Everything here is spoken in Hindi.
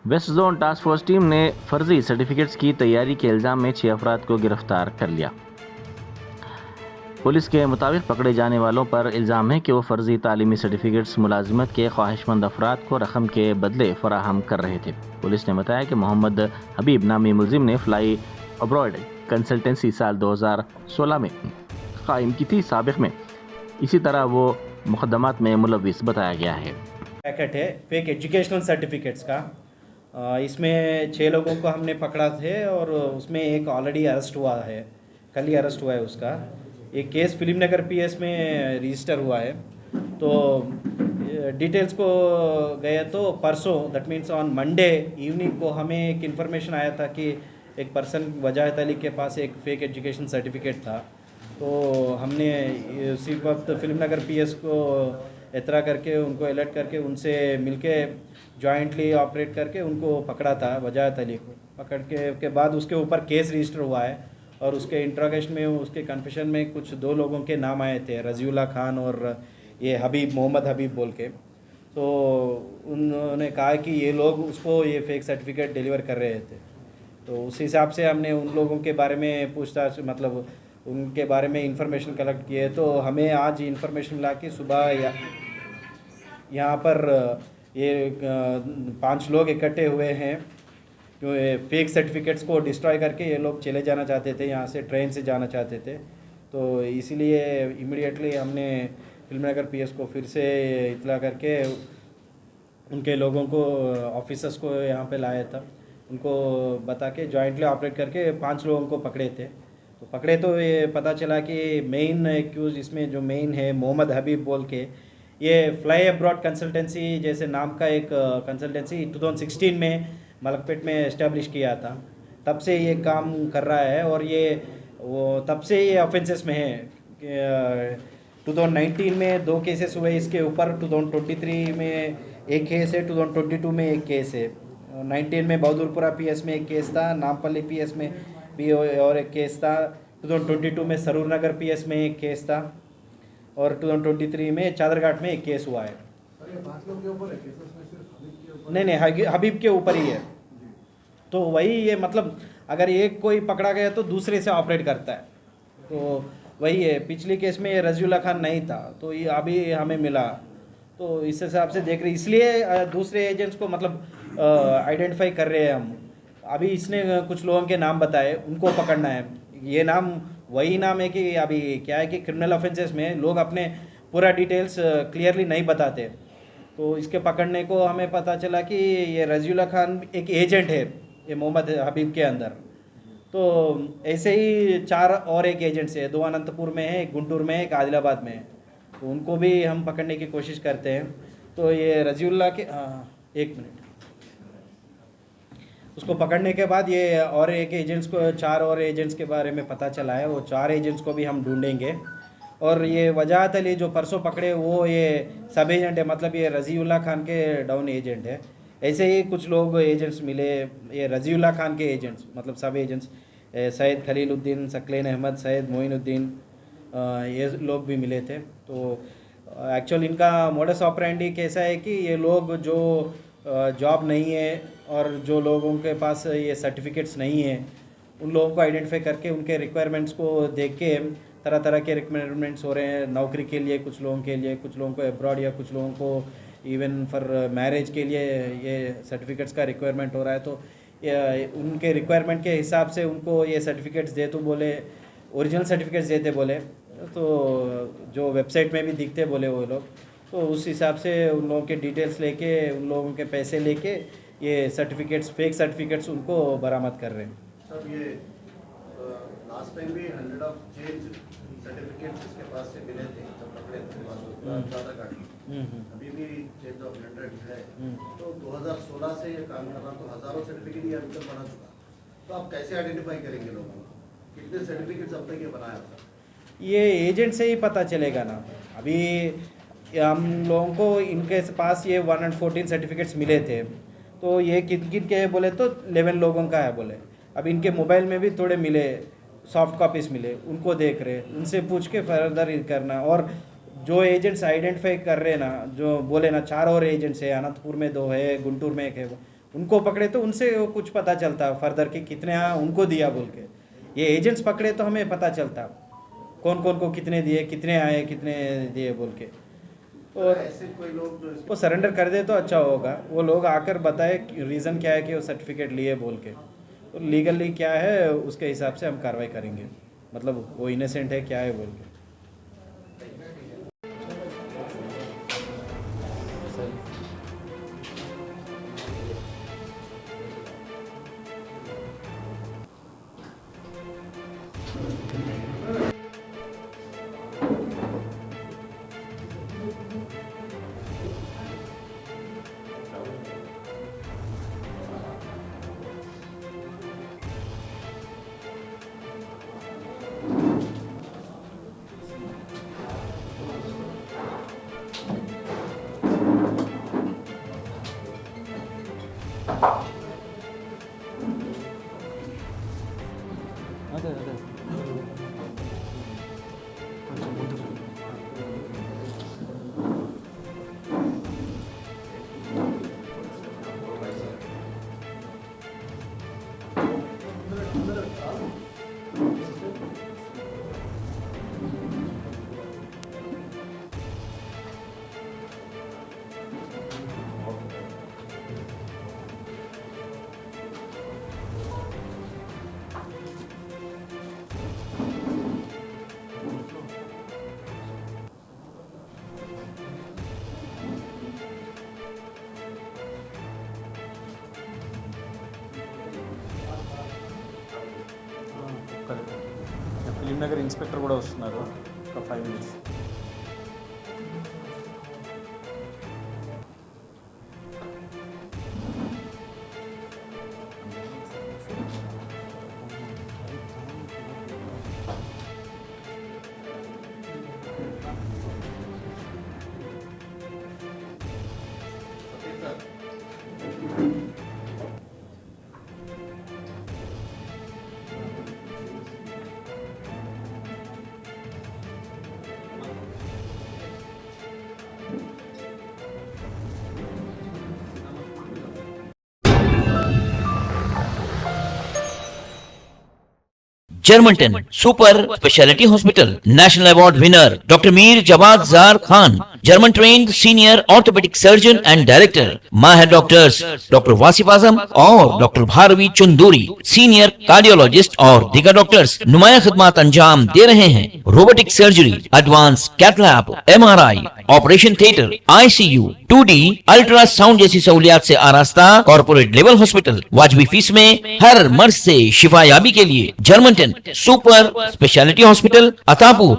West zone task force team ने फर्जी सर्टिफिकेट्स की तैयारी के इल्ज़ाम में 6 अफराद को गिरफ्तार कर लिया। पुलिस के मुताबिक पकड़े जाने वालों पर इल्ज़ाम है कि वो फर्जी तालीमी सर्टिफिकेट्स मुलाजिमत के ख्वाहिशमंद अफराद को रकम के बदले फराहम कर रहे थे। पुलिस ने बताया कि मोहम्मद हबीब नामी मुलजिम ने फ्लाई अब्रॉड कंसल्टेंसी साल 2016 में कायम की थी। साबिक में इसी तरह वो मुकदमात में मुलविस बताया गया है। पैकेट है फेक एजुकेशनल सर्टिफिकेट्स का। इसमें 6 लोगों को हमने पकड़ा थे और उसमें एक ऑलरेडी अरेस्ट हुआ है, कल ही अरेस्ट हुआ है उसका। एक केस फिल्म नगर पीएस में रजिस्टर हुआ है। तो डिटेल्स को गए तो परसों that means on Monday evening को हमें एक इन्फॉर्मेशन आया था कि एक पर्सन वजाहत अली के पास एक फ़ेक एजुकेशन सर्टिफिकेट था। तो हमने उसी वक्त फिल्म नगर पीएस को एतरा करके उनको अलर्ट करके उनसे मिलके जॉइंटली ऑपरेट करके उनको पकड़ा था। वजाहत अली को पकड़ के बाद उसके ऊपर केस रजिस्टर हुआ है और उसके इंट्रोगेशन में उसके कन्फेशन में कुछ 2 लोगों के नाम आए थे, रज़ीउल्लाह खान और ये हबीब, मोहम्मद हबीब बोल के। तो उन्होंने कहा कि ये लोग उसको ये फेक सर्टिफिकेट डिलीवर कर रहे थे। तो उस हिसाब से हमने उन लोगों के बारे में पूछताछ मतलब उनके बारे में इंफॉर्मेशन कलेक्ट किए। तो हमें आज इंफॉर्मेशन मिला कि सुबह यहाँ पर ये 5 लोग इकट्ठे हुए हैं जो फेक सर्टिफिकेट्स को डिस्ट्रॉय करके ये लोग चले जाना चाहते थे, यहाँ से ट्रेन से जाना चाहते थे। तो इसीलिए इमीडिएटली हमने फिल्म नगर पीएस को फिर से इतला करके उनके लोगों को ऑफिसर्स को यहाँ पे लाया था। उनको बता के जॉइंटली ऑपरेट करके 5 लोगों को पकड़े थे। तो पकड़े तो ये पता चला कि मेन एक्यूज इसमें जो मेन है मोहम्मद हबीब बोल के, ये फ्लाई अब्रॉड कंसल्टेंसी जैसे नाम का एक कंसल्टेंसी 2016 में मलकपेट में इस्टेब्लिश किया था। तब से ये काम कर रहा है और ये वो तब से ये ऑफेंसेस में है। 2019 में 2 केसेस हुए इसके ऊपर, 2023 में एक केस है, 2022 में एक केस है। 19 में बहादुरपुरा पीएस में एक केस था, नामपल्ली पीएस में भी और एक केस था। 2022 में सरूर नगर पीएस में एक केस था और 2023 में चादरघाट में एक केस हुआ है। नहीं, हबीब के ऊपर ही है। तो वही ये मतलब अगर एक कोई पकड़ा गया तो दूसरे से ऑपरेट करता है। तो वही है, पिछली केस में ये रज़ीउल्लाह खान नहीं था तो ये अभी हमें मिला। तो इस हिसाब से देख रहे, इसलिए दूसरे एजेंट्स को मतलब आइडेंटिफाई कर रहे हैं हम। अभी इसने कुछ लोगों के नाम बताए, उनको पकड़ना है। ये नाम वही नाम है कि अभी क्या है कि क्रिमिनल ऑफेंसेस में लोग अपने पूरा डिटेल्स क्लियरली नहीं बताते। तो इसके पकड़ने को हमें पता चला कि ये रज़ीउल्लाह खान एक एजेंट है ये मोहम्मद हबीब के अंदर। तो ऐसे ही 4 और एक एजेंट्स है, 2 अनंतपुर में है, एक गुंटूर में है, एक आदिलाबाद में है। तो उनको भी हम पकड़ने की कोशिश करते हैं। तो ये रज़ीउल्लाह के 1 मिनट, उसको पकड़ने के बाद ये और एक एजेंट्स को 4 और एजेंट्स के बारे में पता चला है। वो 4 एजेंट्स को भी हम ढूंढेंगे। और ये वजाहत अली जो परसों पकड़े वो ये सब एजेंट है, मतलब ये रज़ीउल्लाह खान के डाउन एजेंट है। ऐसे ही कुछ लोग एजेंट्स मिले, ये रज़ीउल्लाह खान के एजेंट्स मतलब सब एजेंट्स, सैयद खलीलुद्दीन, सकलेन अहमद, सैयद मोइनुद्दीन, ये लोग भी मिले थे। तो एक्चुअल इनका मोडस ऑपरेंडी कैसा है कि ये लोग जो जॉब नहीं है और जो लोगों के पास ये सर्टिफिकेट्स नहीं है उन लोगों को आइडेंटिफाई करके उनके रिक्वायरमेंट्स को देख के तरह तरह के रिक्वायरमेंट्स हो रहे हैं नौकरी के लिए, कुछ लोगों के लिए, कुछ लोगों को अब्रॉड या कुछ लोगों को इवन फॉर मैरिज के लिए ये सर्टिफिकेट्स का रिक्वायरमेंट हो रहा है। तो उनके रिक्वायरमेंट के हिसाब से उनको ये सर्टिफिकेट्स दे तो बोले, ओरिजिनल सर्टिफिकेट्स देते बोले, तो जो वेबसाइट में भी दिखते बोले वो लोग। तो उस हिसाब से उन लोगों के डिटेल्स लेके, उन लोगों के पैसे लेके ये सर्टिफिकेट्स, फेक सर्टिफिकेट्स उनको बरामद कर रहे हैं। सर ये लास्ट टाइम भी 100 ऑफ चेंज सर्टिफिकेट्स इसके पास से मिले थे जब पकड़े थे चादरघाट में। अभी भी चेंज ऑफ 100 है। तो 2016 से ये काम कर रहा, तो हज़ारों सर्टिफिकेट ये अभी तक बना चुका। तो आप कैसे आइडेंटिफाई करेंगे लोगों को, कितने सर्टिफिकेट्स अब तक ये बनाया था? ये एजेंट से ही पता चलेगा ना। अभी हम लोगों को इनके पास ये 114 सर्टिफिकेट्स मिले थे। तो ये किन किन के बोले तो 11 लोगों का है बोले। अब इनके मोबाइल में भी थोड़े मिले, सॉफ्ट कॉपीज़ मिले, उनको देख रहे, उनसे पूछ के फर्दर करना। और जो एजेंट्स आइडेंटिफाई कर रहे ना, जो बोले ना 4 और एजेंट्स है, अनंतपुर में 2 है, गुंटूर में 1 है, उनको पकड़े तो उनसे वो कुछ पता चलता फर्दर कि कितने उनको दिया बोल के। ये एजेंट्स पकड़े तो हमें पता चलता कौन कौन को कितने दिए, कितने आए, कितने दिए बोल के। और ऐसे कोई लोग जो वो सरेंडर कर दे तो अच्छा होगा, वो लोग आकर बताए रीज़न क्या है कि वो सर्टिफिकेट लिए बोल के, तो लीगली क्या है उसके हिसाब से हम कार्रवाई करेंगे, मतलब वो इनोसेंट है क्या है बोल के। ఫిలిం నగర్ ఇన్స్పెక్టర్ కూడా వస్తున్నారు ఒక 5 minutes. Germanten super speciality hospital national award winner doctor Mir Jawad Jar Khan, German trained senior orthopaedic surgeon and director, माहिर डॉक्टर्स डॉक्टर वासिफ आजम और doctor Bharavi Chanduri, senior cardiologist और दीगर डॉक्टर्स नुमाया खिदमत अंजाम दे रहे हैं। Robotic surgery, advance cath lab, MRI, operation theatre, ICU, 2D ultrasound जैसी सहूलियात से आरास्ता कॉर्पोरेट लेवल हॉस्पिटल, वाजबी फीस में हर मर्ज से शिफायाबी के लिए Germanton super speciality hospital, Attapur.